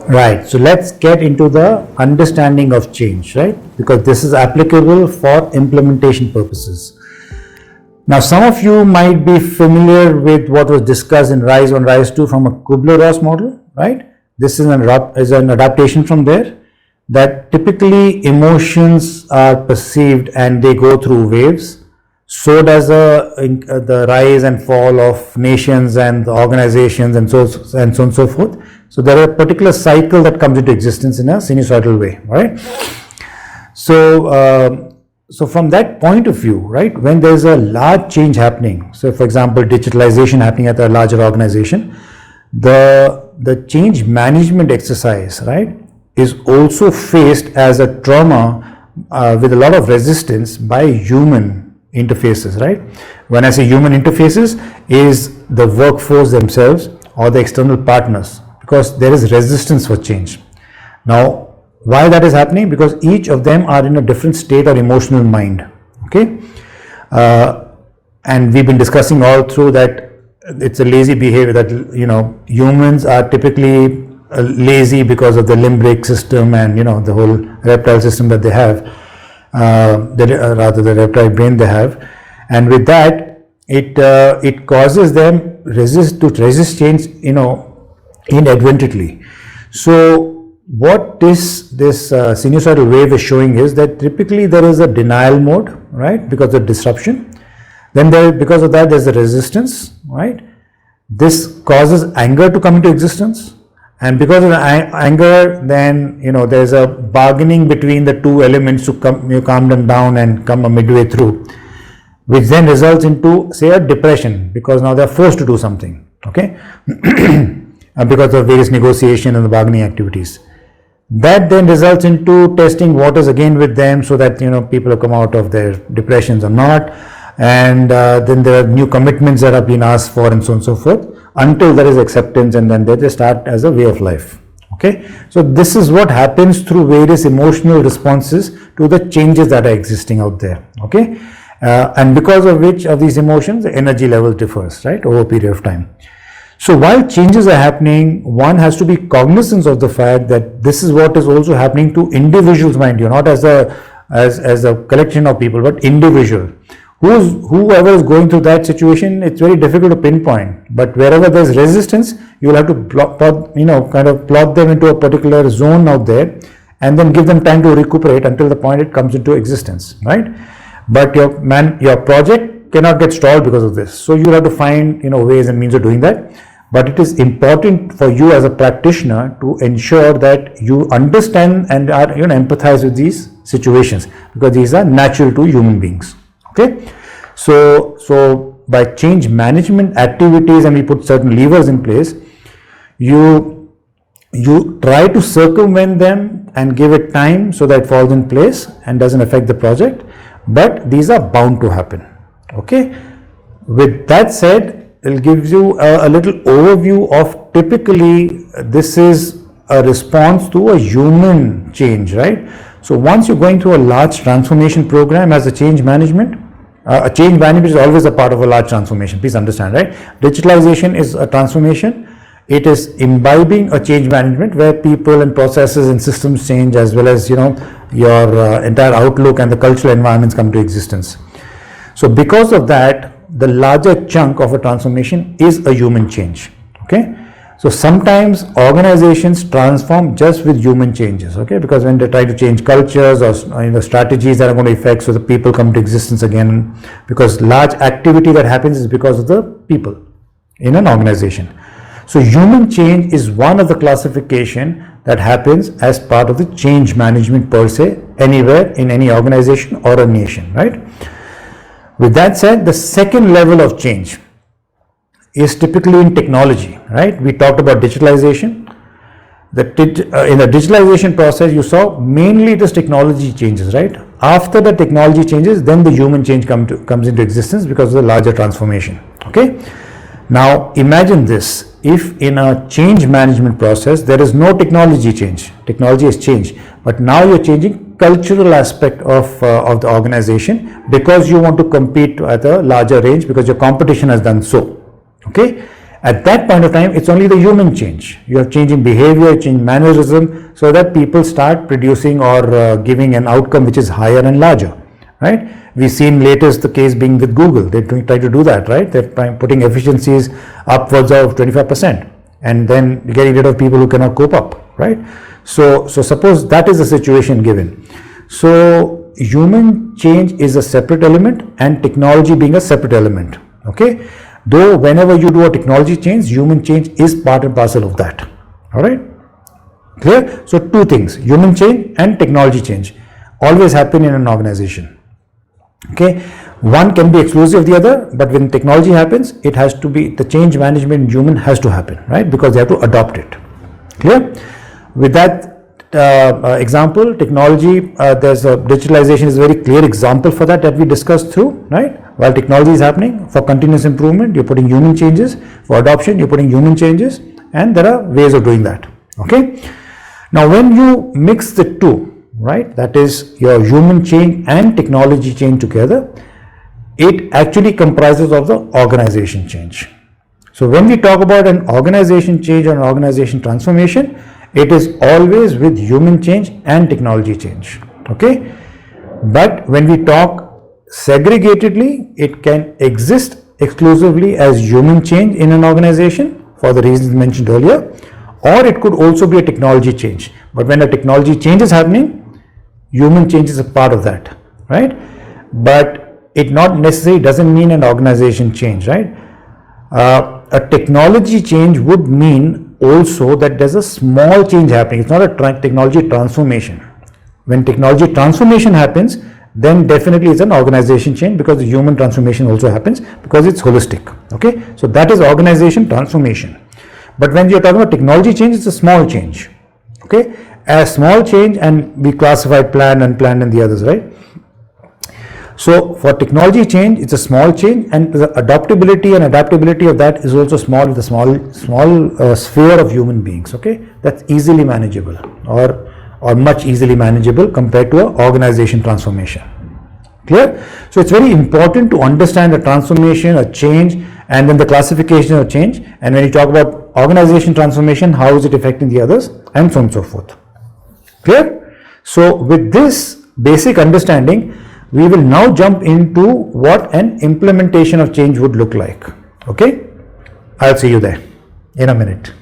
Right. So let's get into the understanding of change, right? Because this is applicable for implementation purposes. Now, some of you might be familiar with what was discussed in Rise 1, Rise 2 from a Kubler-Ross model, right? This is an adaptation from there, that typically emotions are perceived and they go through waves. So does the rise and fall of nations and the organizations and so on and so forth. So there is a particular cycle that comes into existence in a sinusoidal way, right? So from that point of view, right, when there's a large change happening, so for example, digitalization happening at a larger organization, the change management exercise, right, is also faced as a trauma with a lot of resistance by human interfaces, right? When I say human interfaces, is the workforce themselves or the external partners, because there is resistance for change. Now, why that is happening? Because each of them are in a different state or emotional mind, okay? And we've been discussing all through that it's a lazy behavior, that, you know, humans are typically lazy because of the limbic system and, you know, the whole reptile system that they have, rather the reptile brain they have, and with that it causes them to resist change, you know, inadvertently. So what this sinusoidal wave is showing is that typically there is a denial mode, right, because of disruption. Then because of that there's a resistance, right? This causes anger to come into existence. And because of the anger, then, you know, there's a bargaining between the two elements to calm them down and come midway through, which then results into, say, a depression, because now they're forced to do something, okay? Because of various negotiation and the bargaining activities. That then results into testing waters again with them, so that, you know, people have come out of their depressions or not. And then there are new commitments that have been asked for and so on and so forth, until there is acceptance, and then they start as a way of life, okay? So this is what happens through various emotional responses to the changes that are existing out there, okay? And because of which of these emotions, the energy level differs, right, over a period of time. So while changes are happening, one has to be cognizant of the fact that this is what is also happening to individuals, mind you, not as a collection of people, but individual. Whoever is going through that situation, it's very difficult to pinpoint. But wherever there's resistance, you will have to plot them into a particular zone out there, and then give them time to recuperate until the point it comes into existence, right? But your project cannot get stalled because of this. So you have to find, you know, ways and means of doing that. But it is important for you as a practitioner to ensure that you understand and are, you know, empathize with these situations, because these are natural to human beings. Okay, so by change management activities, and we put certain levers in place, you try to circumvent them and give it time so that it falls in place and doesn't affect the project, but these are bound to happen, okay? With that said, it gives you a little overview of, typically this is a response to a human change, right? So once you're going through a large transformation program as a change management is always a part of a large transformation. Please understand, right? Digitalization is a transformation. It is imbibing a change management where people and processes and systems change, as well as, you know, your entire outlook and the cultural environments come to existence. So because of that, the larger chunk of a transformation is a human change, okay? So sometimes organizations transform just with human changes, okay? Because when they try to change cultures or, you know, strategies that are going to affect, so the people come to existence again, because large activity that happens is because of the people in an organization. So human change is one of the classification that happens as part of the change management per se, anywhere in any organization or a nation, right? With that said, the second level of change is typically in technology, right? We talked about digitalization. In the digitalization process, you saw mainly this technology changes, right? After the technology changes, then the human change comes into existence because of the larger transformation, okay? Now imagine this, if in a change management process, there is no technology change, technology has changed, but now you're changing cultural aspect of the organization because you want to compete at a larger range, because your competition has done so. Okay, At that point of time, it's only the human change. You are changing behavior, changing mannerism, so that people start producing or giving an outcome which is higher and larger, right? We've seen latest the case being with Google. They're trying to do that, right? They're putting efficiencies upwards of 25%, and then getting rid of people who cannot cope up, right? So suppose that is the situation given. So human change is a separate element and technology being a separate element, okay? Though whenever you do a technology change, human change is part and parcel of that, all right? Clear? So two things, human change and technology change always happen in an organization, okay? One can be exclusive of the other, but when technology happens, it has to be, the change management in human has to happen, right? Because they have to adopt it. Clear? With that example, technology, there's a digitalization is a very clear example for that we discussed through, right? While technology is happening, for continuous improvement, you're putting human changes. For adoption, you're putting human changes, and there are ways of doing that, okay? Now, when you mix the two, right, that is your human change and technology change together, it actually comprises of the organization change. So when we talk about an organization change or an organization transformation, it is always with human change and technology change, okay? But when we talk segregatedly, it can exist exclusively as human change in an organization for the reasons mentioned earlier, or it could also be a technology change. But when a technology change is happening, human change is a part of that, right? But it not necessarily doesn't mean an organization change, right? A technology change would mean also that there's a small change happening. It's not a technology transformation. When technology transformation happens, then definitely it's an organization change, because the human transformation also happens because it's holistic, okay? So that is organization transformation. But when you're talking about technology change, it's a small change, okay? A small change, and we classified planned, unplanned, and the others, right? So for technology change, it's a small change, and the adaptability of that is also small, with a small sphere of human beings, okay? That's easily manageable, or much easily manageable compared to an organization transformation. Clear? So it's very important to understand a transformation, a change, and then the classification of change. And when you talk about organization transformation, how is it affecting the others, and so on and so forth. Clear? So with this basic understanding, we will now jump into what an implementation of change would look like. Okay? I'll see you there in a minute.